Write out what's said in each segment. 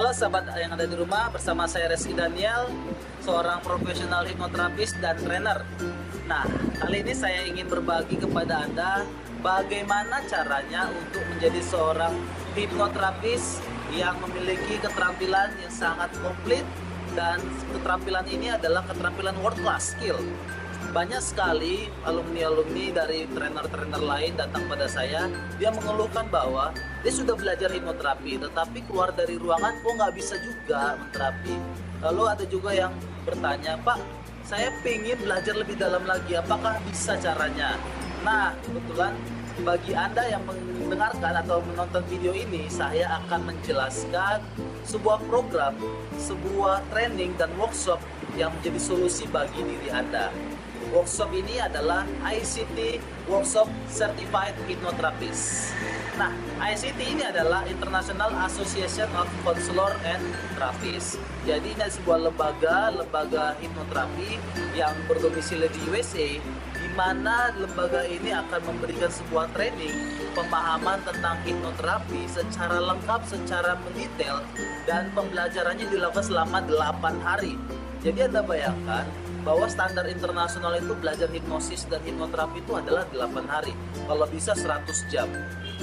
Halo sahabat yang ada di rumah, bersama saya Reski Daniel, seorang profesional hipnoterapis dan trainer. Nah, kali ini saya ingin berbagi kepada Anda bagaimana caranya untuk menjadi seorang hipnoterapis yang memiliki keterampilan yang sangat komplit, dan keterampilan ini adalah keterampilan world class skill. Banyak sekali alumni-alumni dari trainer-trainer lain datang pada saya. Dia mengeluhkan bahwa dia sudah belajar hipnoterapi, tetapi keluar dari ruangan kok nggak bisa juga menterapi. Lalu ada juga yang bertanya, Pak, saya pengen belajar lebih dalam lagi, apakah bisa caranya? Nah, kebetulan bagi Anda yang mendengarkan atau menonton video ini, saya akan menjelaskan sebuah program, sebuah training dan workshop yang menjadi solusi bagi diri Anda. Workshop ini adalah ICT Workshop Certified Hypnotherapist. Nah, ICT ini adalah International Association of Counselor and Therapists. Jadi ini sebuah lembaga hipnoterapi yang berdomisili di USA, di mana lembaga ini akan memberikan sebuah training pemahaman tentang hipnoterapi secara lengkap, secara mendetail, dan pembelajarannya dilakukan selama 8 hari. Jadi Anda bayangkan bahwa standar internasional itu belajar hipnosis dan hipnoterapi itu adalah 8 hari, kalau bisa 100 jam.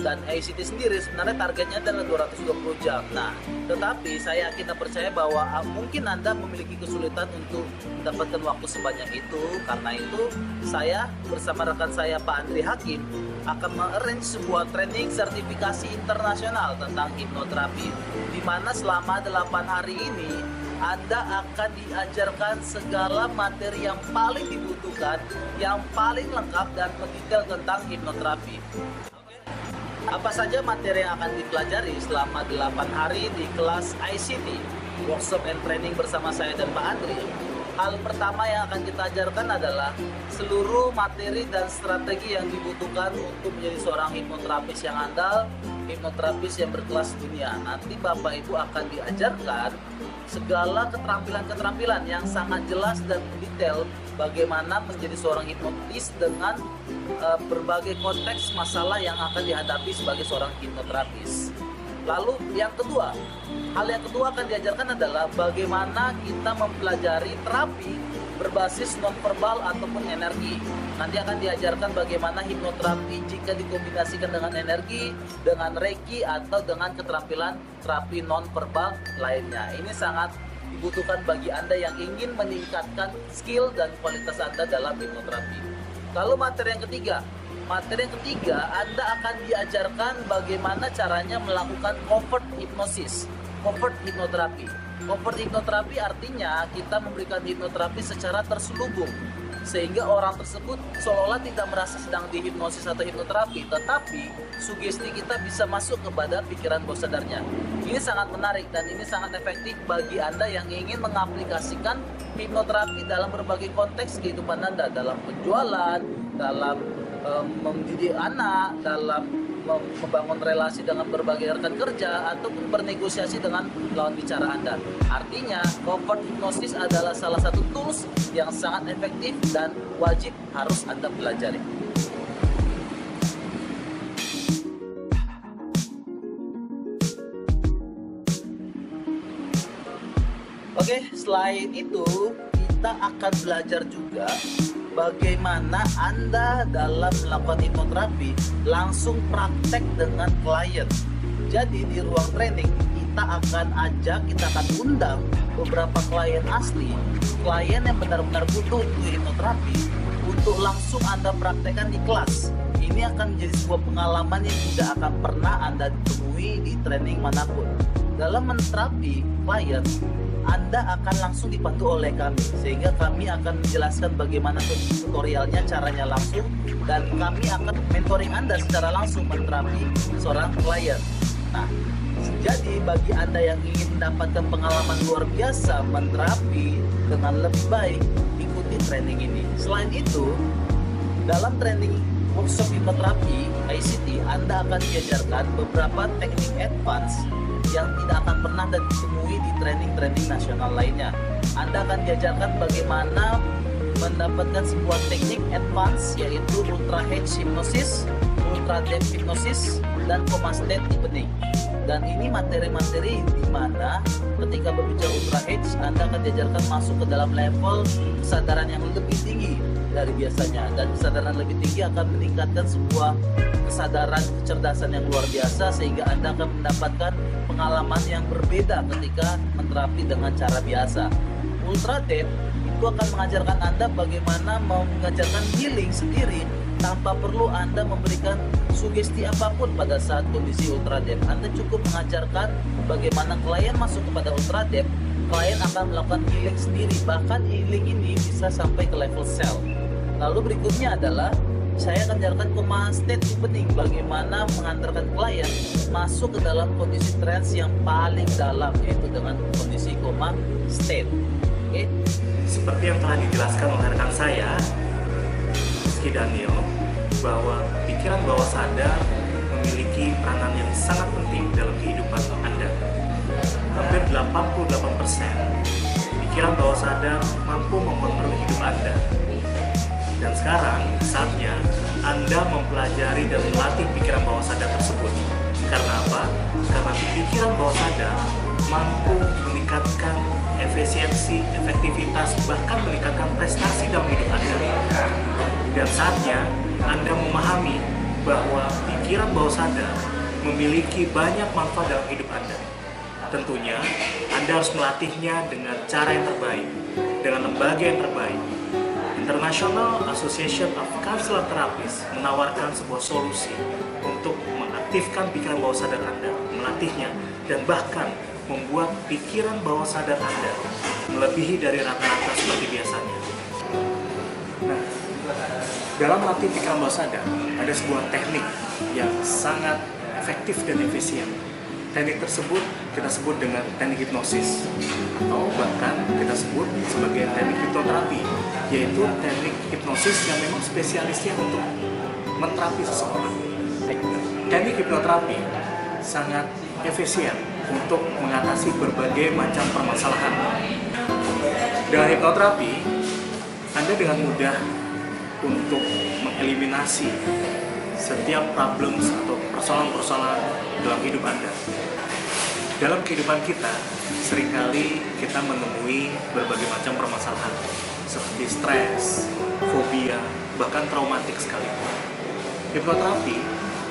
Dan ICT sendiri sebenarnya targetnya adalah 220 jam. Nah, tetapi saya yakin dan percaya bahwa mungkin Anda memiliki kesulitan untuk mendapatkan waktu sebanyak itu. Karena itu saya bersama rekan saya Pak Andri Hakim akan mengarrange sebuah training sertifikasi internasional tentang hipnoterapi, di mana selama 8 hari ini Anda akan diajarkan segala materi yang paling dibutuhkan, yang paling lengkap dan mendetail tentang hipnoterapi. Apa saja materi yang akan dipelajari selama 8 hari di kelas ICT, Workshop and Training bersama saya dan Pak Andri? Hal pertama yang akan kita ajarkan adalah seluruh materi dan strategi yang dibutuhkan untuk menjadi seorang hipnoterapis yang andal, hipnoterapis yang berkelas dunia. Nanti Bapak Ibu akan diajarkan segala keterampilan-keterampilan yang sangat jelas dan detail bagaimana menjadi seorang hipnotis dengan berbagai konteks masalah yang akan dihadapi sebagai seorang hipnoterapis. Lalu hal yang kedua akan diajarkan adalah bagaimana kita mempelajari terapi berbasis nonverbal ataupun energi. Nanti akan diajarkan bagaimana hipnoterapi jika dikombinasikan dengan energi, dengan reiki, atau dengan keterampilan terapi nonverbal lainnya. Ini sangat dibutuhkan bagi Anda yang ingin meningkatkan skill dan kualitas Anda dalam hipnoterapi. Lalu materi yang ketiga, Anda akan diajarkan bagaimana caranya melakukan covert hypnosis, covert hipnoterapi. Covert hipnoterapi artinya kita memberikan hipnoterapi secara terselubung, sehingga orang tersebut seolah-olah tidak merasa sedang dihipnosis atau hipnoterapi, tetapi sugesti kita bisa masuk kepada pikiran bawah sadarnya. Ini sangat menarik dan ini sangat efektif bagi Anda yang ingin mengaplikasikan hipnoterapi dalam berbagai konteks kehidupan Anda, dalam penjualan, dalam mendidik anak, dalam membangun relasi dengan berbagai rekan kerja, ataupun bernegosiasi dengan lawan bicara Anda. Artinya, covert hypnosis adalah salah satu tools yang sangat efektif dan wajib harus Anda pelajari. Oke, selain itu kita akan belajar juga bagaimana Anda dalam melakukan hipnoterapi langsung praktek dengan klien. Jadi di ruang training kita akan undang beberapa klien asli, klien yang benar-benar butuh untuk hipnoterapi, untuk langsung Anda praktekkan di kelas. Ini akan menjadi sebuah pengalaman yang tidak akan pernah Anda temui di training manapun. Dalam menterapi klien, Anda akan langsung dibantu oleh kami, sehingga kami akan menjelaskan bagaimana tutorialnya, caranya langsung, dan kami akan mentoring Anda secara langsung menterapi seorang klien. Nah, jadi bagi Anda yang ingin mendapatkan pengalaman luar biasa menterapi dengan lebih baik, ikuti training ini. Selain itu, dalam training workshop hipnoterapi ICT, Anda akan diajarkan beberapa teknik advance yang tidak akan pernah ditemui di training-training nasional lainnya. Anda akan diajarkan bagaimana mendapatkan sebuah teknik advance, yaitu ultra H hypnosis, ultra depth hypnosis, dan coma state deepening. Dan ini materi-materi di mana ketika berbicara Ultra H, Anda akan diajarkan masuk ke dalam level kesadaran yang lebih tinggi dari biasanya. Dan kesadaran lebih tinggi akan meningkatkan sebuah kesadaran, kecerdasan yang luar biasa, sehingga Anda akan mendapatkan pengalaman yang berbeda ketika menterapi dengan cara biasa. Ultra Depth itu akan mengajarkan Anda bagaimana mengajarkan healing sendiri tanpa perlu Anda memberikan sugesti apapun pada saat kondisi Ultra Depth. Anda cukup mengajarkan bagaimana klien masuk kepada Ultra Depth, klien akan melakukan healing sendiri. Bahkan healing ini bisa sampai ke level sel. Lalu berikutnya adalah saya akan ajarkan coma state deepening, bagaimana mengantarkan klien masuk ke dalam kondisi trance yang paling dalam, yaitu dengan kondisi coma state. Oke? Seperti yang telah dijelaskan oleh rekan saya, Rizky Daniel, bahwa pikiran bawah sadar memiliki peranan yang sangat penting dalam kehidupan Anda. Hampir 88% pikiran bawah sadar mampu mempengaruhi hidup Anda. Dan sekarang saatnya Anda mempelajari dan melatih pikiran bawah sadar tersebut. Karena apa? Karena pikiran bawah sadar mampu meningkatkan efisiensi, efektivitas, bahkan meningkatkan prestasi dalam hidup Anda. Dan saatnya Anda memahami bahwa pikiran bawah sadar memiliki banyak manfaat dalam hidup Anda. Tentunya Anda harus melatihnya dengan cara yang terbaik, dengan lembaga yang terbaik. International Association of Counselor Therapists menawarkan sebuah solusi untuk mengaktifkan pikiran bawah sadar Anda, melatihnya, dan bahkan membuat pikiran bawah sadar Anda melebihi dari rata-rata seperti biasanya. Nah, dalam melatih pikiran bawah sadar, ada sebuah teknik yang sangat efektif dan efisien. Teknik tersebut kita sebut dengan teknik hipnosis, atau bahkan kita sebut sebagai teknik hipnoterapi, yaitu teknik hipnosis yang memang spesialisnya untuk menterapi seseorang. Teknik hipnoterapi sangat efisien untuk mengatasi berbagai macam permasalahan. Dengan hipnoterapi, Anda dengan mudah untuk mengeliminasi setiap problem atau persoalan-persoalan dalam hidup Anda. Dalam kehidupan kita, seringkali kita menemui berbagai macam permasalahan seperti stres, fobia, bahkan traumatik sekalipun. Hipnoterapi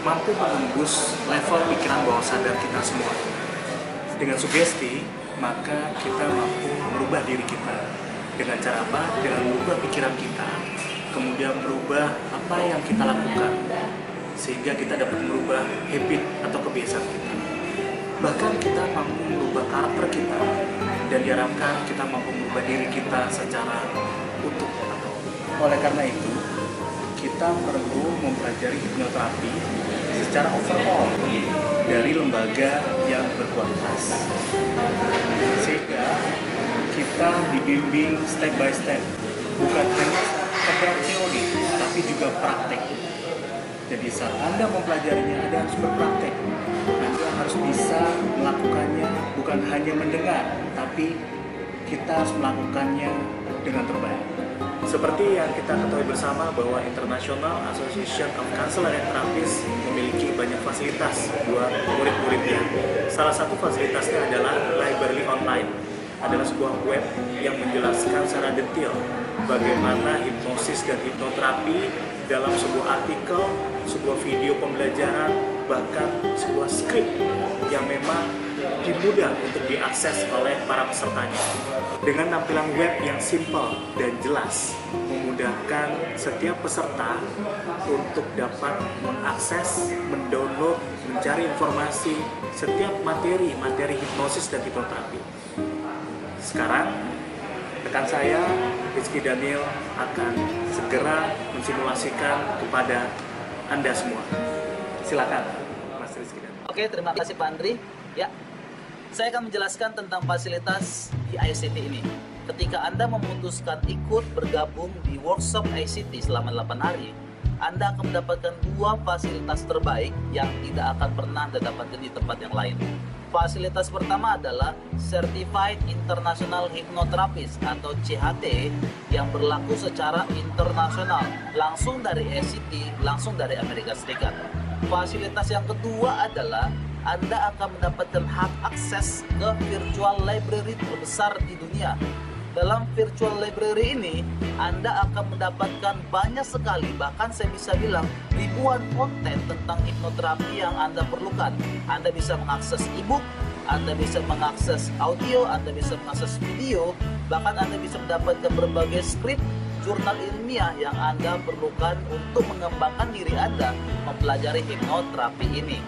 mampu menembus level pikiran bawah sadar kita semua. Dengan sugesti, maka kita mampu merubah diri kita. Dengan cara apa? Dengan merubah pikiran kita, kemudian merubah apa yang kita lakukan, sehingga kita dapat merubah habit atau kebiasaan kita. Bahkan kita mampu merubah karakter kita, dan diharapkan kita mampu merubah diri kita secara utuh. Oleh karena itu, kita perlu mempelajari hipnoterapi secara overall dari lembaga yang berkualitas, sehingga kita dibimbing step by step, bukan hanya sekedar teori, tapi juga praktek. Jadi saat Anda mempelajarinya, Anda harus berpraktek. Anda harus bisa melakukannya, bukan hanya mendengar, tapi kita harus melakukannya dengan terbaik. Seperti yang kita ketahui bersama bahwa International Association of Counselor and Therapists memiliki banyak fasilitas buat murid-muridnya. Salah satu fasilitasnya adalah Library Online. Adalah sebuah web yang menjelaskan secara detail bagaimana hipnosis dan hipnoterapi dalam sebuah artikel, sebuah video pembelajaran, bahkan sebuah skrip yang memang mudah untuk diakses oleh para pesertanya. Dengan tampilan web yang simple dan jelas, memudahkan setiap peserta untuk dapat mengakses, mendownload, mencari informasi setiap materi hipnosis dan hipnoterapi. Sekarang, rekan saya, Rizky Daniel, akan segera mensimulasikan kepada Anda semua. Silakan, Mas Rizky Daniel. Oke, terima kasih Pak Andri. Ya, saya akan menjelaskan tentang fasilitas di ICT ini. Ketika Anda memutuskan ikut bergabung di workshop ICT selama 8 hari, Anda akan mendapatkan 2 fasilitas terbaik yang tidak akan pernah Anda dapatkan di tempat yang lain. Fasilitas pertama adalah Certified International Hypnotherapist atau CHT yang berlaku secara internasional, langsung dari ICT, langsung dari Amerika Serikat. Fasilitas yang kedua adalah Anda akan mendapatkan hak akses ke virtual library terbesar di dunia. Dalam virtual library ini, Anda akan mendapatkan banyak sekali, bahkan saya bisa bilang ribuan konten tentang hipnoterapi yang Anda perlukan. Anda bisa mengakses e-book, Anda bisa mengakses audio, Anda bisa mengakses video, bahkan Anda bisa mendapatkan berbagai skrip, jurnal ilmiah yang Anda perlukan untuk mengembangkan diri Anda mempelajari hipnoterapi ini.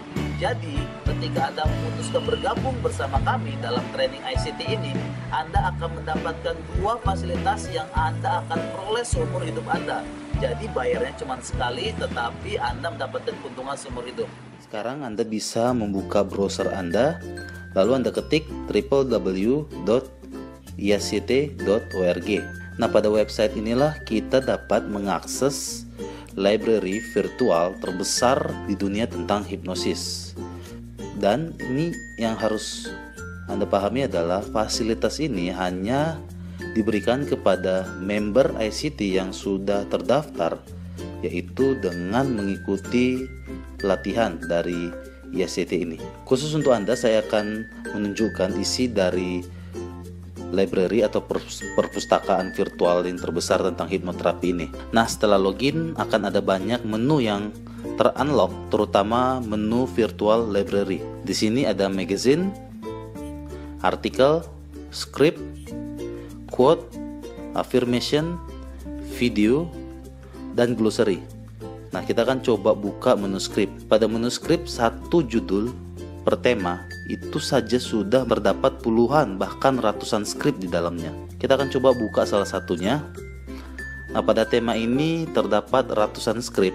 Jadi, ketika Anda memutuskan bergabung bersama kami dalam training ICT ini, Anda akan mendapatkan 2 fasilitas yang Anda akan peroleh seumur hidup Anda. Jadi, bayarnya cuma sekali, tetapi Anda mendapatkan keuntungan seumur hidup. Sekarang Anda bisa membuka browser Anda, lalu Anda ketik www.ict.org. Nah, pada website inilah kita dapat mengakses library virtual terbesar di dunia tentang hipnosis. Dan ini yang harus Anda pahami adalah fasilitas ini hanya diberikan kepada member ICT yang sudah terdaftar, yaitu dengan mengikuti pelatihan dari ICT ini. Khusus untuk Anda, saya akan menunjukkan isi dari library atau perpustakaan virtual yang terbesar tentang hipnoterapi ini. Nah, setelah login akan ada banyak menu yang ter-unlock, terutama menu virtual library. Di sini ada magazine, artikel, script, quote, affirmation, video, dan glossary. Nah, kita akan coba buka menu script. Pada menu script, satu judul per tema itu saja sudah terdapat puluhan bahkan ratusan skrip di dalamnya. Kita akan coba buka salah satunya. Nah, pada tema ini terdapat ratusan skrip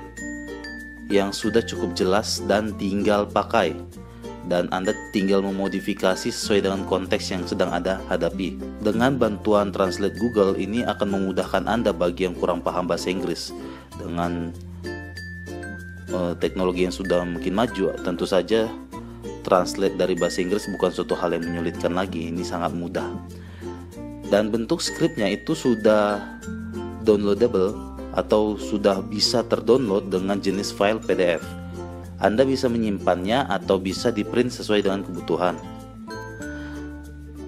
yang sudah cukup jelas dan tinggal pakai, dan Anda tinggal memodifikasi sesuai dengan konteks yang sedang Anda hadapi. Dengan bantuan Translate Google, ini akan memudahkan Anda bagi yang kurang paham bahasa Inggris. Dengan teknologi yang sudah mungkin maju, tentu saja translate dari bahasa Inggris bukan suatu hal yang menyulitkan lagi. Ini sangat mudah. Dan bentuk skripnya itu sudah downloadable atau sudah bisa terdownload dengan jenis file PDF. Anda bisa menyimpannya atau bisa di-print sesuai dengan kebutuhan.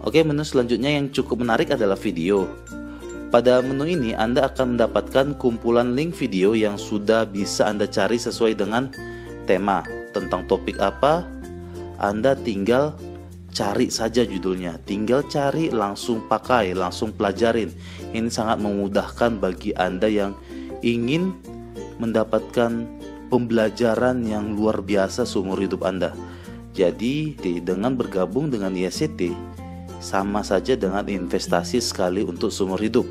Oke, menu selanjutnya yang cukup menarik adalah video. Pada menu ini Anda akan mendapatkan kumpulan link video yang sudah bisa Anda cari sesuai dengan tema. Tentang topik apa, Anda tinggal cari saja judulnya, tinggal cari, langsung pakai, langsung pelajarin. Ini sangat memudahkan bagi Anda yang ingin mendapatkan pembelajaran yang luar biasa seumur hidup Anda. Jadi dengan bergabung dengan ICT sama saja dengan investasi sekali untuk seumur hidup.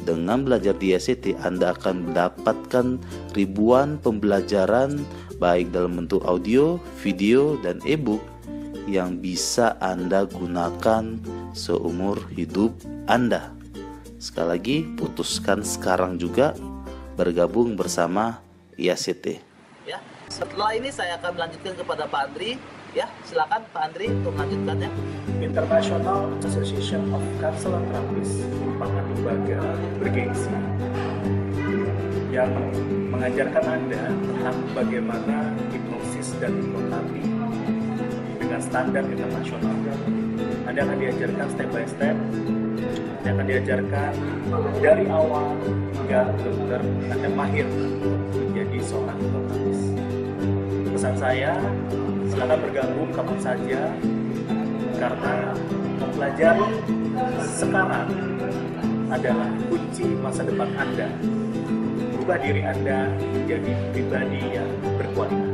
Dengan belajar di ICT, Anda akan mendapatkan ribuan pembelajaran baik dalam bentuk audio, video, dan e-book yang bisa Anda gunakan seumur hidup Anda. Sekali lagi, putuskan sekarang juga bergabung bersama ICT. Ya, setelah ini saya akan melanjutkan kepada Pak Andri. Ya, silakan Pak Andri untuk melanjutkannya. International Association of Counselor Therapists merupakan lembaga bergengsi yang mengajarkan Anda tentang bagaimana hipnosis dan hipnoterapi dengan standar internasional. Anda akan diajarkan step by step, Anda akan diajarkan dari awal hingga benar-benar Anda mahir menjadi seorang hipnoterapis. Pesan saya, silakan bergabung kapan saja, karena mempelajari sekarang adalah kunci masa depan Anda. Ubah diri Anda menjadi pribadi yang berkualitas.